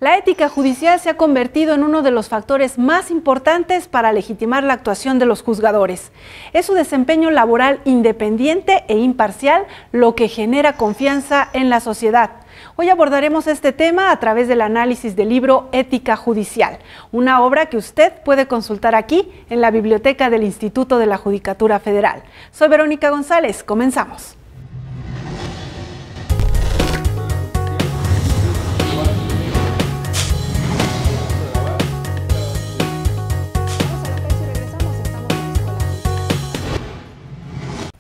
La ética judicial se ha convertido en uno de los factores más importantes para legitimar la actuación de los juzgadores. Es su desempeño laboral independiente e imparcial lo que genera confianza en la sociedad. Hoy abordaremos este tema a través del análisis del libro Ética Judicial, una obra que usted puede consultar aquí en la biblioteca del Instituto de la Judicatura Federal. Soy Verónica González, comenzamos.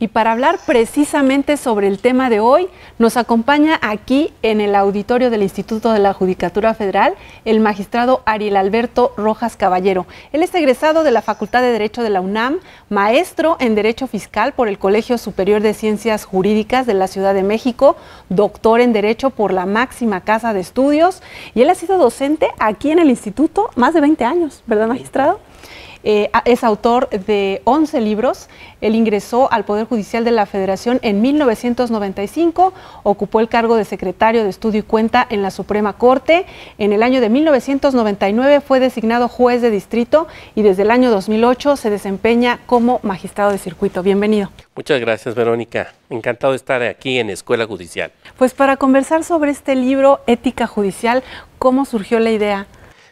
Y para hablar precisamente sobre el tema de hoy, nos acompaña aquí en el auditorio del Instituto de la Judicatura Federal el magistrado Ariel Alberto Rojas Caballero. Él es egresado de la Facultad de Derecho de la UNAM, maestro en Derecho Fiscal por el Colegio Superior de Ciencias Jurídicas de la Ciudad de México, doctor en Derecho por la máxima casa de estudios, y él ha sido docente aquí en el Instituto más de 20 años, ¿verdad, magistrado? Es autor de 11 libros. Él ingresó al Poder Judicial de la Federación en 1995, ocupó el cargo de secretario de Estudio y Cuenta en la Suprema Corte. En el año de 1999 fue designado juez de distrito y desde el año 2008 se desempeña como magistrado de circuito. Bienvenido. Muchas gracias, Verónica. Encantado de estar aquí en Escuela Judicial. Pues para conversar sobre este libro, Ética Judicial, ¿cómo surgió la idea?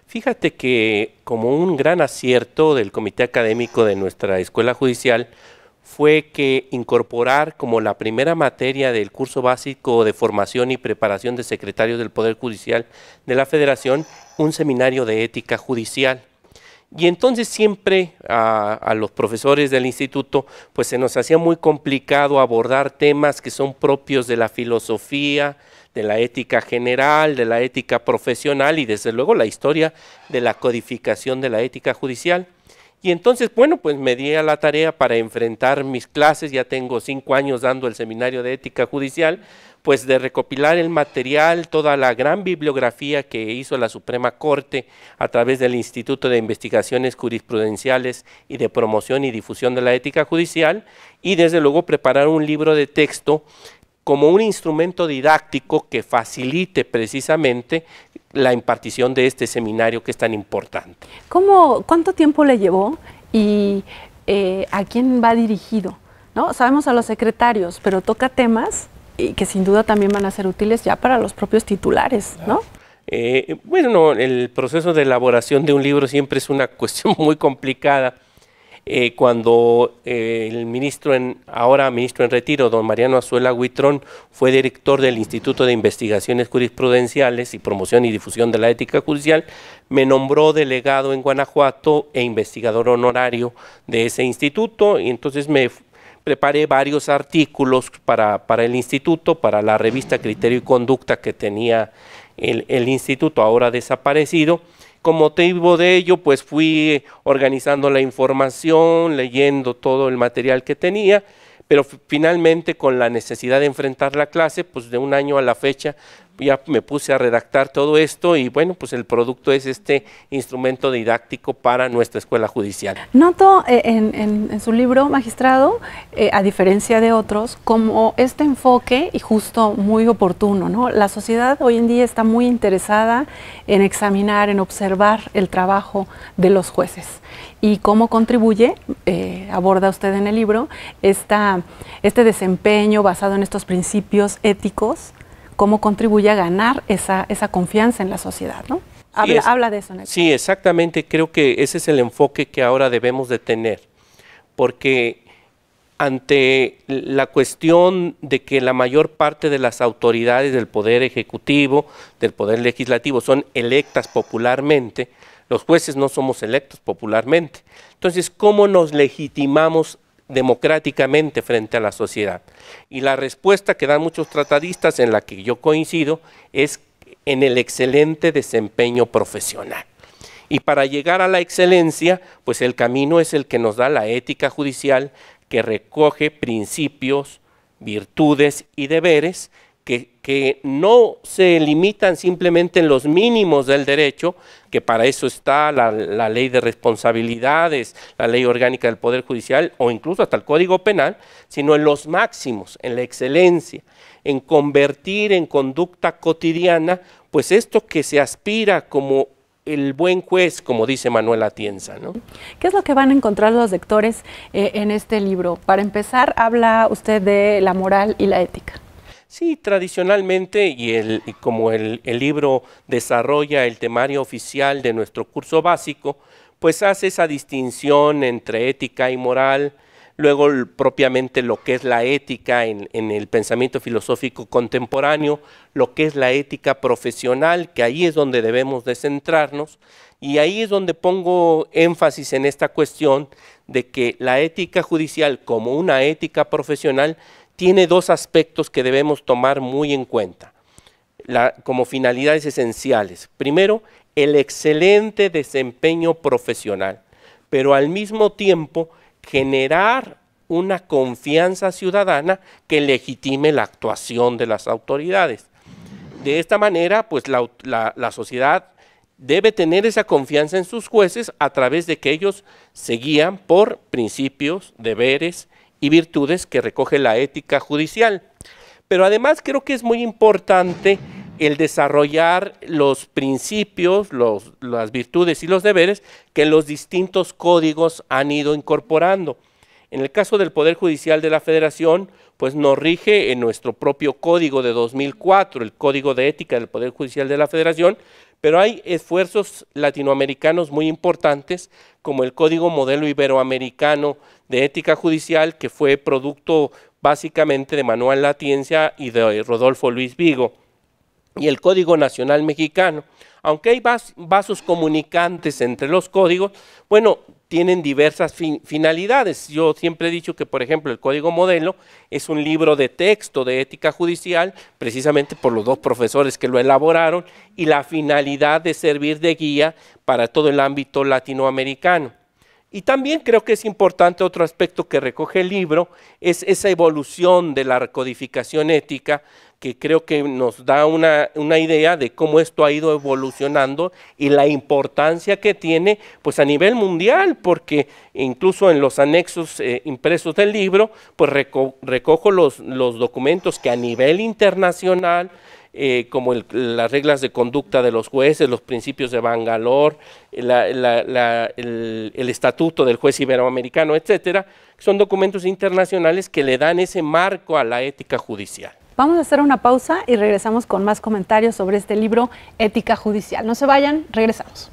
Fíjate que como un gran acierto del comité académico de nuestra escuela judicial fue que incorporar como la primera materia del curso básico de formación y preparación de secretarios del Poder Judicial de la Federación un seminario de ética judicial. Y entonces siempre a los profesores del instituto pues se nos hacía muy complicado abordar temas que son propios de la filosofía, de la ética general, de la ética profesional y desde luego la historia de la codificación de la ética judicial. Y entonces, bueno, pues me di a la tarea para enfrentar mis clases, ya tengo 5 años dando el seminario de ética judicial, pues de recopilar el material, toda la gran bibliografía que hizo la Suprema Corte a través del Instituto de Investigaciones Jurisprudenciales y de Promoción y Difusión de la Ética Judicial, y desde luego preparar un libro de texto como un instrumento didáctico que facilite precisamente la impartición de este seminario que es tan importante. ¿Cuánto tiempo le llevó y a quién va dirigido? ¿No? Sabemos a los secretarios, pero toca temas que sin duda también van a ser útiles ya para los propios titulares, ¿no? Bueno, el proceso de elaboración de un libro siempre es una cuestión muy complicada. Cuando el ahora ministro en retiro, don Mariano Azuela Huitrón, fue director del Instituto de Investigaciones Jurisprudenciales y Promoción y Difusión de la Ética Judicial, me nombró delegado en Guanajuato e investigador honorario de ese instituto, y entonces me preparé varios artículos para el instituto, para la revista Criterio y Conducta que tenía el instituto, ahora desaparecido. Como motivo de ello, pues fui organizando la información, leyendo todo el material que tenía, pero finalmente con la necesidad de enfrentar la clase, pues de un año a la fecha ya me puse a redactar todo esto y bueno, pues el producto es este instrumento didáctico para nuestra escuela judicial. Noto en su libro, magistrado, a diferencia de otros, como este enfoque y justo muy oportuno, ¿no? La sociedad hoy en día está muy interesada en examinar, en observar el trabajo de los jueces y cómo contribuye, aborda usted en el libro, este desempeño basado en estos principios éticos, cómo contribuye a ganar esa confianza en la sociedad, ¿no? Habla de eso en el Sí, exactamente, creo que ese es el enfoque que ahora debemos de tener, porque ante la cuestión de que la mayor parte de las autoridades del Poder Ejecutivo, del Poder Legislativo, son electas popularmente, los jueces no somos electos popularmente. Entonces, ¿cómo nos legitimamos democráticamente frente a la sociedad? Y la respuesta que dan muchos tratadistas, en la que yo coincido, es en el excelente desempeño profesional. Y para llegar a la excelencia, pues el camino es el que nos da la ética judicial, que recoge principios, virtudes y deberes que no se limitan simplemente en los mínimos del derecho, que para eso está la ley de responsabilidades, la ley orgánica del Poder Judicial o incluso hasta el Código Penal, sino en los máximos, en la excelencia, en convertir en conducta cotidiana pues esto que se aspira como el buen juez, como dice Manuel Atienza, ¿no? ¿Qué es lo que van a encontrar los lectores en este libro? Para empezar, habla usted de la moral y la ética. Sí, tradicionalmente, y como el libro desarrolla el temario oficial de nuestro curso básico, pues hace esa distinción entre ética y moral, luego propiamente lo que es la ética en el pensamiento filosófico contemporáneo, lo que es la ética profesional, que ahí es donde debemos de centrarnos, y ahí es donde pongo énfasis en esta cuestión de que la ética judicial como una ética profesional tiene dos aspectos que debemos tomar muy en cuenta como finalidades esenciales. Primero, el excelente desempeño profesional, pero al mismo tiempo generar una confianza ciudadana que legitime la actuación de las autoridades. De esta manera, pues la sociedad debe tener esa confianza en sus jueces a través de que ellos se guían por principios, deberes y virtudes que recoge la ética judicial. Pero además creo que es muy importante el desarrollar los principios, las virtudes y los deberes que los distintos códigos han ido incorporando. En el caso del Poder Judicial de la Federación, pues nos rige en nuestro propio código de 2004, el Código de Ética del Poder Judicial de la Federación, pero hay esfuerzos latinoamericanos muy importantes, como el Código Modelo Iberoamericano de Ética Judicial, que fue producto básicamente de Manuel Atienza y de Rodolfo Luis Vigo, y el Código Nacional Mexicano. Aunque hay vasos comunicantes entre los códigos, bueno, tienen diversas finalidades. Yo siempre he dicho que, por ejemplo, el Código Modelo es un libro de texto de ética judicial, precisamente por los dos profesores que lo elaboraron, y la finalidad de servir de guía para todo el ámbito latinoamericano. Y también creo que es importante otro aspecto que recoge el libro, es esa evolución de la codificación ética, que creo que nos da una idea de cómo esto ha ido evolucionando y la importancia que tiene pues a nivel mundial, porque incluso en los anexos impresos del libro, pues recojo los documentos que a nivel internacional, como las reglas de conducta de los jueces, los principios de Bangalore, el estatuto del juez iberoamericano, etcétera, son documentos internacionales que le dan ese marco a la ética judicial. Vamos a hacer una pausa y regresamos con más comentarios sobre este libro, Ética Judicial. No se vayan, regresamos.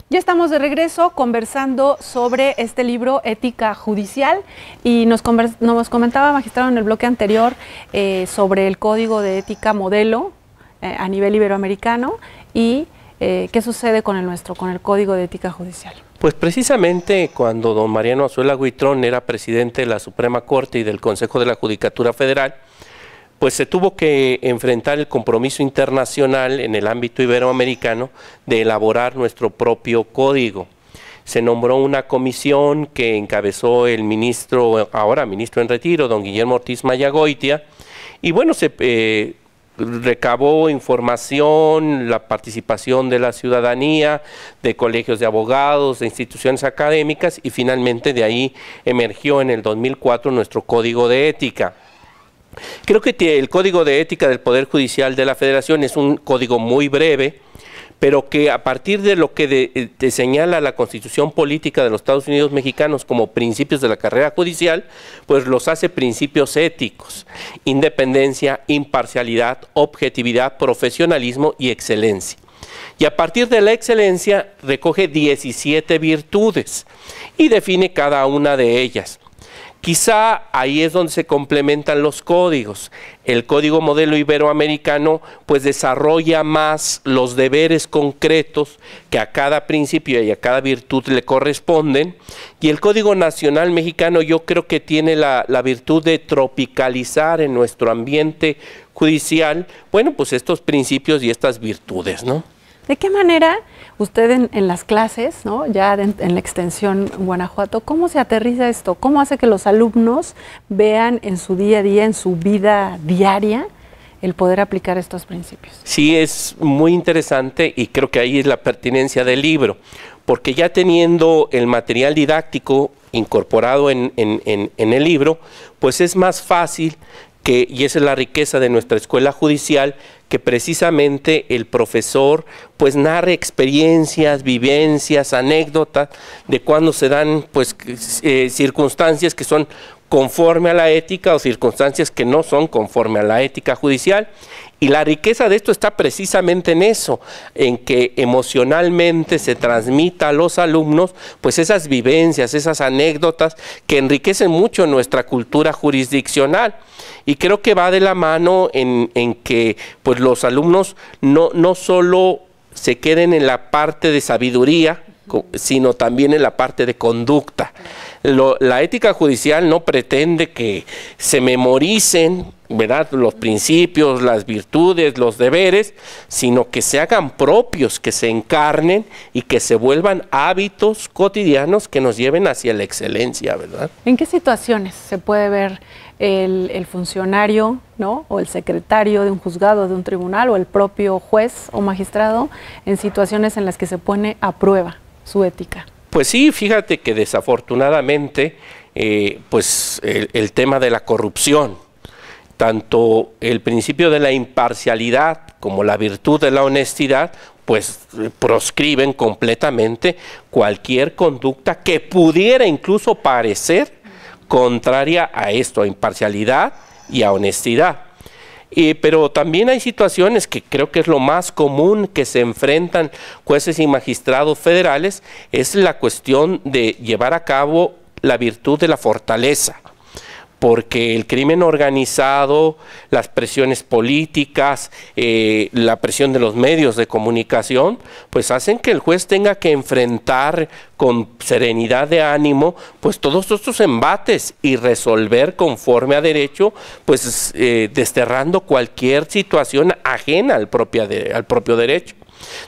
Ya estamos de regreso conversando sobre este libro, Ética Judicial, y nos comentaba, magistrado, en el bloque anterior sobre el Código de Ética Modelo a nivel iberoamericano y qué sucede con el nuestro, con el Código de Ética Judicial. Pues precisamente cuando don Mariano Azuela Huitrón era presidente de la Suprema Corte y del Consejo de la Judicatura Federal, pues se tuvo que enfrentar el compromiso internacional en el ámbito iberoamericano de elaborar nuestro propio código. Se nombró una comisión que encabezó el ministro, ahora ministro en retiro, don Guillermo Ortiz Mayagoitia, y bueno, se recabó información, la participación de la ciudadanía, de colegios de abogados, de instituciones académicas, y finalmente de ahí emergió en el 2004 nuestro Código de Ética. Creo que el Código de Ética del Poder Judicial de la Federación es un código muy breve, pero que a partir de lo que te señala la Constitución Política de los Estados Unidos Mexicanos como principios de la carrera judicial, pues los hace principios éticos: independencia, imparcialidad, objetividad, profesionalismo y excelencia. Y a partir de la excelencia recoge 17 virtudes y define cada una de ellas. Quizá ahí es donde se complementan los códigos. El Código Modelo Iberoamericano pues desarrolla más los deberes concretos que a cada principio y a cada virtud le corresponden, y el Código Nacional Mexicano yo creo que tiene la virtud de tropicalizar en nuestro ambiente judicial, bueno, pues estos principios y estas virtudes, ¿no? ¿De qué manera usted en las clases, ¿no? Ya en la extensión Guanajuato, cómo se aterriza esto? ¿Cómo hace que los alumnos vean en su día a día, en su vida diaria, el poder aplicar estos principios? Sí, es muy interesante y creo que ahí es la pertinencia del libro, porque ya teniendo el material didáctico incorporado en el libro, pues es más fácil y esa es la riqueza de nuestra escuela judicial, que precisamente el profesor pues narre experiencias, vivencias, anécdotas de cuando se dan pues circunstancias que son conforme a la ética o circunstancias que no son conforme a la ética judicial. Y la riqueza de esto está precisamente en eso, en que emocionalmente se transmita a los alumnos pues esas vivencias, esas anécdotas que enriquecen mucho nuestra cultura jurisdiccional. Y creo que va de la mano en que pues los alumnos no solo se queden en la parte de sabiduría, sino también en la parte de conducta. La ética judicial no pretende que se memoricen, ¿verdad?, los principios, las virtudes, los deberes, sino que se hagan propios, que se encarnen y que se vuelvan hábitos cotidianos que nos lleven hacia la excelencia, ¿verdad? ¿En qué situaciones se puede ver el funcionario, ¿no?, o el secretario de un juzgado, de un tribunal, o el propio juez o magistrado en situaciones en las que se pone a prueba su ética? Pues sí, fíjate que desafortunadamente pues el tema de la corrupción, tanto el principio de la imparcialidad como la virtud de la honestidad, pues proscriben completamente cualquier conducta que pudiera incluso parecer contraria a esto, a imparcialidad y a honestidad. Pero también hay situaciones que creo que es lo más común que se enfrentan jueces y magistrados federales, es la cuestión de llevar a cabo la virtud de la fortaleza, porque el crimen organizado, las presiones políticas, la presión de los medios de comunicación, pues hacen que el juez tenga que enfrentar con serenidad de ánimo pues todos estos embates y resolver conforme a derecho, pues desterrando cualquier situación ajena al propio derecho.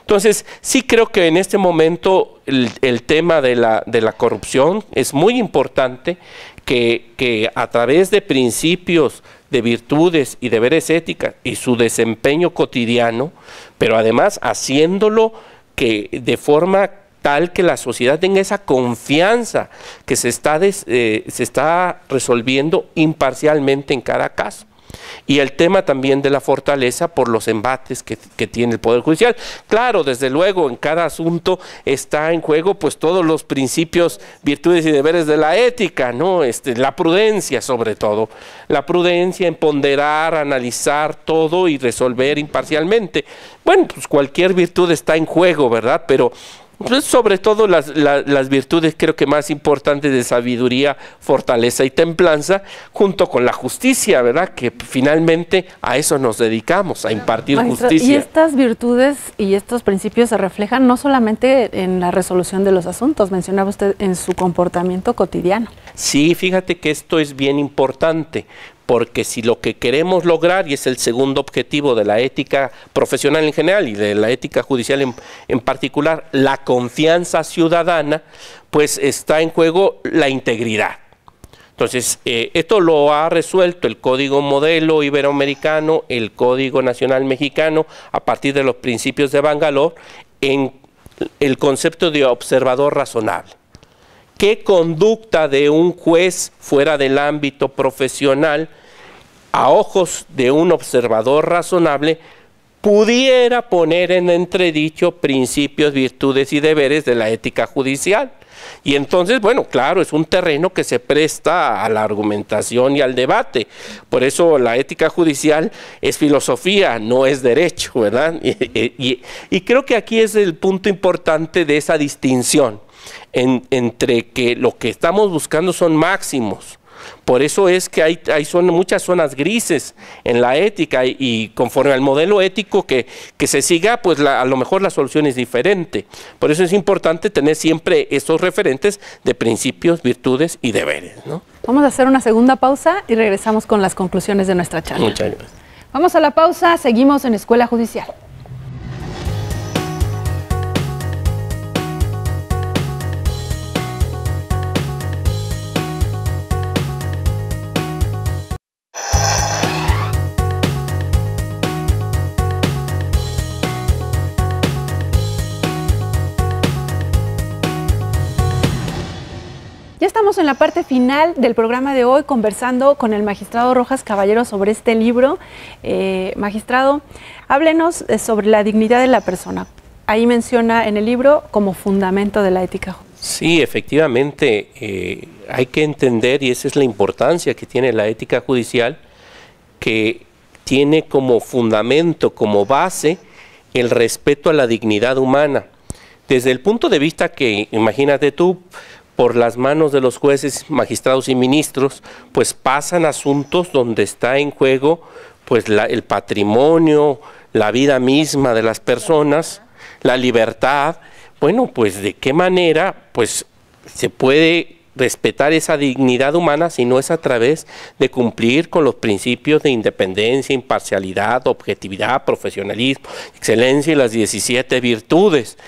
Entonces, sí creo que en este momento el tema de la corrupción es muy importante, que a través de principios, de virtudes y deberes éticos y su desempeño cotidiano, pero además haciéndolo de forma tal que la sociedad tenga esa confianza que se está resolviendo imparcialmente en cada caso. Y el tema también de la fortaleza por los embates que tiene el Poder Judicial. Claro, desde luego, en cada asunto está en juego pues todos los principios, virtudes y deberes de la ética, ¿no? La prudencia sobre todo. La prudencia en ponderar, analizar todo y resolver imparcialmente. Bueno, pues cualquier virtud está en juego, ¿verdad? Pero pues sobre todo las virtudes creo que más importantes de sabiduría, fortaleza y templanza, junto con la justicia, ¿verdad? Que finalmente a eso nos dedicamos, a impartir justicia. Y estas virtudes y estos principios se reflejan no solamente en la resolución de los asuntos, mencionaba usted en su comportamiento cotidiano. Sí, fíjate que esto es bien importante, porque si lo que queremos lograr, y es el segundo objetivo de la ética profesional en general y de la ética judicial en particular, la confianza ciudadana, pues está en juego la integridad. Entonces, esto lo ha resuelto el Código Modelo Iberoamericano, el Código Nacional Mexicano, a partir de los principios de Bangalore, en el concepto de observador razonable. ¿Qué conducta de un juez fuera del ámbito profesional, a ojos de un observador razonable, pudiera poner en entredicho principios, virtudes y deberes de la ética judicial? Y entonces, bueno, claro, es un terreno que se presta a la argumentación y al debate. Por eso la ética judicial es filosofía, no es derecho, ¿verdad? Y creo que aquí es el punto importante de esa distinción entre que lo que estamos buscando son máximos. Por eso es que hay muchas zonas grises en la ética y conforme al modelo ético que se siga, pues a lo mejor la solución es diferente. Por eso es importante tener siempre estos referentes de principios, virtudes y deberes, ¿no? Vamos a hacer una segunda pausa y regresamos con las conclusiones de nuestra charla. Muchas gracias. Vamos a la pausa, seguimos en Escuela Judicial. Ya estamos en la parte final del programa de hoy conversando con el magistrado Rojas Caballero sobre este libro. Magistrado, háblenos sobre la dignidad de la persona. Ahí menciona en el libro como fundamento de la ética. Sí, efectivamente, hay que entender, y esa es la importancia que tiene la ética judicial, que tiene como fundamento, como base, el respeto a la dignidad humana. Desde el punto de vista que, imagínate tú, por las manos de los jueces, magistrados y ministros, pues pasan asuntos donde está en juego pues el patrimonio, la vida misma de las personas, la libertad. Bueno, pues de qué manera pues se puede respetar esa dignidad humana si no es a través de cumplir con los principios de independencia, imparcialidad, objetividad, profesionalismo, excelencia y las 17 virtudes.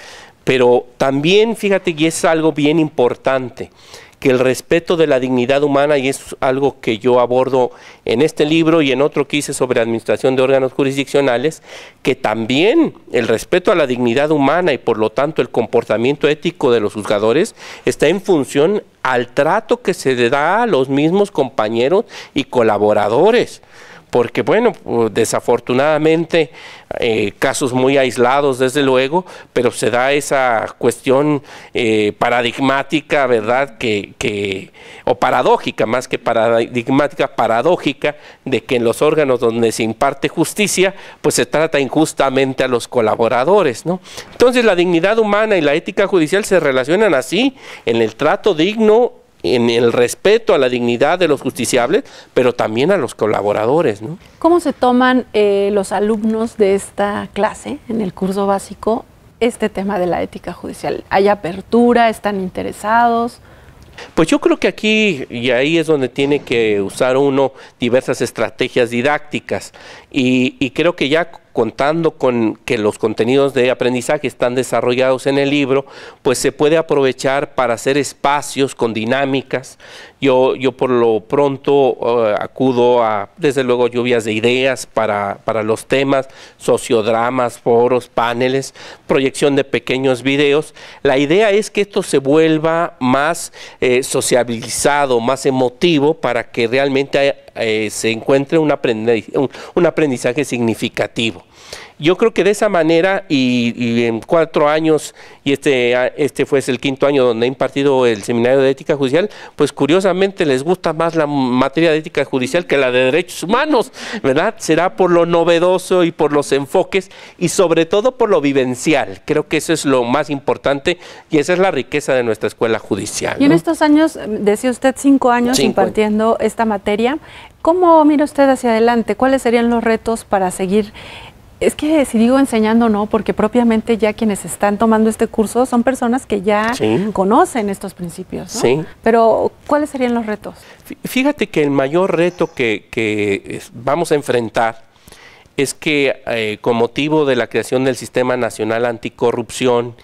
Pero también, fíjate, y es algo bien importante, que el respeto de la dignidad humana, y es algo que yo abordo en este libro y en otro que hice sobre administración de órganos jurisdiccionales, que también el respeto a la dignidad humana y por lo tanto el comportamiento ético de los juzgadores está en función al trato que se le da a los mismos compañeros y colaboradores. Porque, bueno, desafortunadamente, casos muy aislados, desde luego, pero se da esa cuestión paradigmática, ¿verdad?, o paradójica, más que paradigmática, paradójica, de que en los órganos donde se imparte justicia, pues se trata injustamente a los colaboradores, ¿no? Entonces, la dignidad humana y la ética judicial se relacionan así, en el trato digno, en el respeto a la dignidad de los justiciables, pero también a los colaboradores, ¿no? ¿Cómo se toman los alumnos de esta clase, en el curso básico, este tema de la ética judicial? ¿Hay apertura? ¿Están interesados? Pues yo creo que aquí, y ahí es donde tiene que usar uno diversas estrategias didácticas, y creo que ya contando con que los contenidos de aprendizaje están desarrollados en el libro, pues se puede aprovechar para hacer espacios con dinámicas. Yo por lo pronto acudo a, desde luego, lluvias de ideas para los temas, sociodramas, foros, paneles, proyección de pequeños videos. La idea es que esto se vuelva más sociabilizado, más emotivo, para que realmente se encuentre un aprendizaje significativo. Yo creo que de esa manera, y en 4 años, y este fue el 5º año donde he impartido el seminario de ética judicial, pues curiosamente les gusta más la materia de ética judicial que la de derechos humanos, ¿verdad? Será por lo novedoso y por los enfoques, y sobre todo por lo vivencial. Creo que eso es lo más importante, y esa es la riqueza de nuestra escuela judicial, ¿no? Y en estos años, decía usted, 5 años impartiendo esta materia, ¿cómo mira usted hacia adelante? ¿Cuáles serían los retos para seguir? Es que si digo enseñando, no, porque propiamente ya quienes están tomando este curso son personas que ya conocen estos principios, ¿no? Sí. Pero, ¿cuáles serían los retos? Fíjate que el mayor reto que vamos a enfrentar es que con motivo de la creación del Sistema Nacional Anticorrupción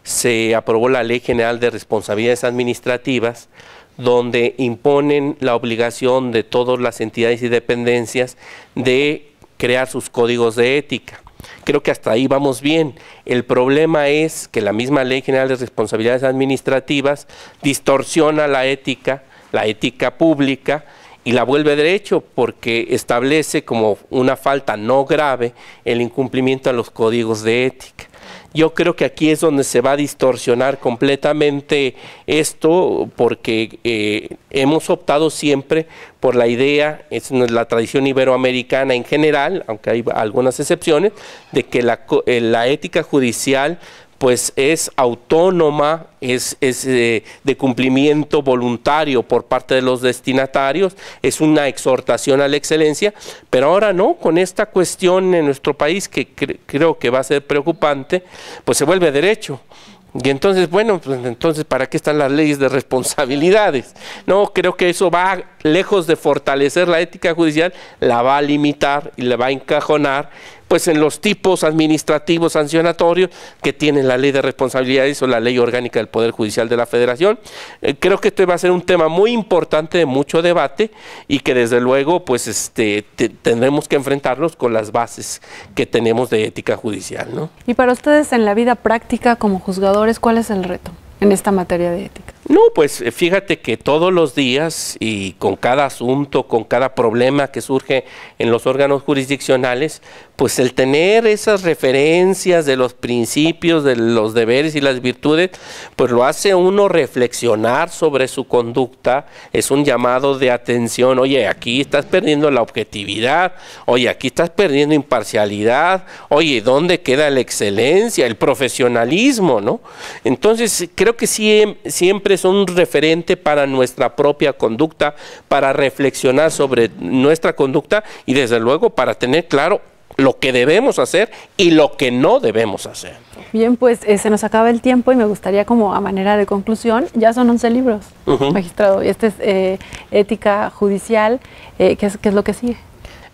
se aprobó la Ley General de Responsabilidades Administrativas, donde imponen la obligación de todas las entidades y dependencias de crear sus códigos de ética. Creo que hasta ahí vamos bien. El problema es que la misma Ley General de Responsabilidades Administrativas distorsiona la ética pública, y la vuelve derecho porque establece como una falta no grave el incumplimiento a los códigos de ética. Yo creo que aquí es donde se va a distorsionar completamente esto, porque hemos optado siempre por la idea, es la tradición iberoamericana en general, aunque hay algunas excepciones, de que la ética judicial pues es autónoma, es de cumplimiento voluntario por parte de los destinatarios, es una exhortación a la excelencia, pero ahora no, con esta cuestión en nuestro país que creo que va a ser preocupante, pues se vuelve derecho. Y entonces, bueno, pues entonces, ¿para qué están las leyes de responsabilidades? No, creo que eso va, lejos de fortalecer la ética judicial, la va a limitar y la va a encajonar pues en los tipos administrativos sancionatorios que tiene la Ley de Responsabilidades o la Ley Orgánica del Poder Judicial de la Federación. Creo que esto va a ser un tema muy importante, de mucho debate, y que desde luego pues tendremos que enfrentarlos con las bases que tenemos de ética judicial, ¿no? Y para ustedes en la vida práctica como juzgadores, ¿cuál es el reto en esta materia de ética? No, pues fíjate que todos los días y con cada asunto, con cada problema que surge en los órganos jurisdiccionales, pues el tener esas referencias de los principios, de los deberes y las virtudes, pues lo hace uno reflexionar sobre su conducta, es un llamado de atención, oye, aquí estás perdiendo la objetividad, oye, aquí estás perdiendo imparcialidad, oye, ¿dónde queda la excelencia, el profesionalismo, ¿no? Entonces, creo que siempre es un referente para nuestra propia conducta, para reflexionar sobre nuestra conducta y desde luego para tener claro lo que debemos hacer y lo que no debemos hacer. Bien, pues se nos acaba el tiempo y me gustaría, como a manera de conclusión, ya son 11 libros, magistrado, y este es ética judicial, ¿qué es lo que sigue?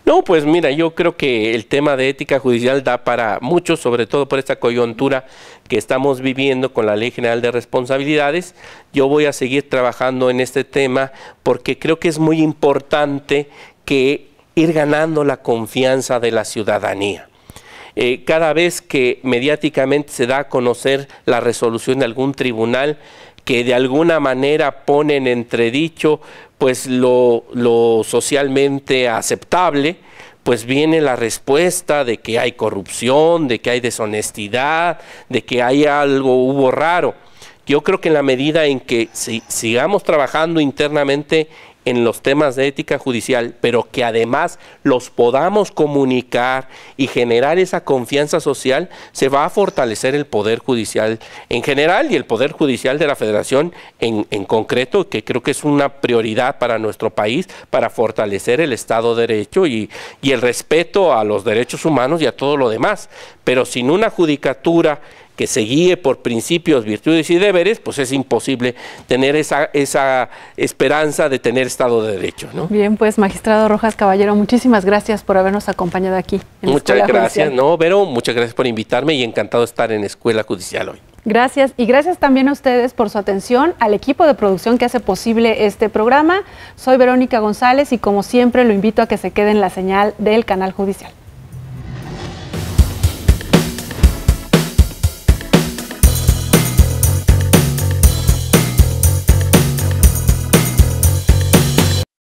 No, pues mira, yo creo que el tema de ética judicial da para mucho, sobre todo por esta coyuntura que estamos viviendo con la Ley General de Responsabilidades. Yo voy a seguir trabajando en este tema porque creo que es muy importante que ir ganando la confianza de la ciudadanía. Cada vez que mediáticamente se da a conocer la resolución de algún tribunal que de alguna manera pone en entredicho pues lo socialmente aceptable, pues viene la respuesta de que hay corrupción, de que hay deshonestidad, de que hay hubo raro. Yo creo que en la medida en que sigamos trabajando internamente en los temas de ética judicial, pero que además los podamos comunicar y generar esa confianza social, se va a fortalecer el Poder Judicial en general y el Poder Judicial de la Federación en concreto, que creo que es una prioridad para nuestro país, para fortalecer el Estado de Derecho y el respeto a los derechos humanos y a todo lo demás. Pero sin una judicatura que se guíe por principios, virtudes y deberes, pues es imposible tener esa esperanza de tener Estado de Derecho, ¿no? Bien, pues magistrado Rojas Caballero, muchísimas gracias por habernos acompañado aquí en la Muchas gracias, no, Vero, muchas gracias por invitarme y encantado de estar en la Escuela Judicial hoy. Gracias, y gracias también a ustedes por su atención, al equipo de producción que hace posible este programa. Soy Verónica González y como siempre lo invito a que se quede en la señal del Canal Judicial.